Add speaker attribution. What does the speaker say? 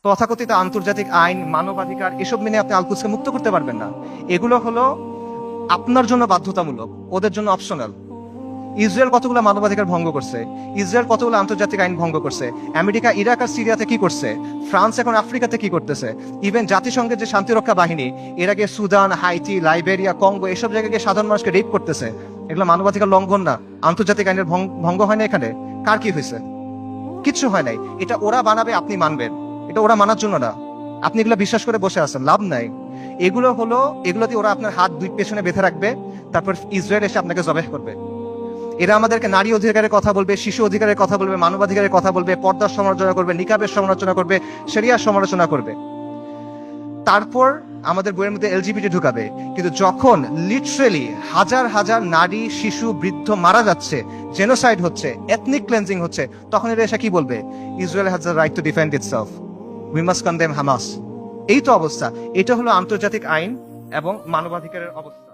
Speaker 1: তথাকথিত আন্তর্জাতিক আইন, মানবাধিকার এসব মেনে আপনি আল-কুদসকে মুক্ত করতে পারবেন না। এগুলো হলো আপনার জন্য বাধ্যতামূলক, ওদের জন্য অপশনাল। ইসরায়েল কতগুলো মানবাধিকার ভঙ্গ করছে, ইসরায়েল কতগুলো আন্তর্জাতিক আইন ভঙ্গ করছে, আমেরিকা ইরাক আর সিরিয়াতে কি করছে, ফ্রান্স এখন আফ্রিকাতে কি করতেছে, ইভেন জাতিসংঘের যে শান্তিরক্ষা বাহিনী এর আগে সুদান, হাইতি, লাইবেরিয়া, কঙ্গো এসব জায়গায় গিয়ে সাধারণ মানুষকে রেপ করতেছে। এগুলো মানবাধিকার লঙ্ঘন না? আন্তর্জাতিক আইনের ভঙ্গ হয় না এখানে? কার কি হয়েছে? কিচ্ছু হয় নাই। এটা ওরা বানাবে, আপনি মানবেন। এটা ওরা মানার জন্য না। আপনি এগুলো বিশ্বাস করে বসে আছেন, লাভ নাই। এগুলোতে ওরা আপনার হাত দুই পেছনে বেঁধে রাখবে, তারপর ইসরায়েল এসে আপনাকে জবাহ করবে। এরা আমাদেরকে নারী অধিকারের কথা বলবে, শিশু অধিকারের কথা বলবে, মানবাধিকারের কথা বলবে, পর্দার সমালোচনা করবে, নিকাবের সমালোচনা করবে, শরিয়ার সমালোচনা করবে। তারপর আমাদের বইয়ের মধ্যে এলজিবিটি ঢুকাবে। কিন্তু যখন লিটারেলি হাজার হাজার নারী, শিশু, বৃদ্ধ মারা যাচ্ছে, জেনোসাইড হচ্ছে, এথনিক ক্লেন্সিং হচ্ছে, তখন এরা এসে কি বলবে? Israel has the right to defend itself, we must condemn Hamas. এই তো অবস্থা। এটা হলো আন্তর্জাতিক আইন এবং মানবাধিকারের অবস্থা।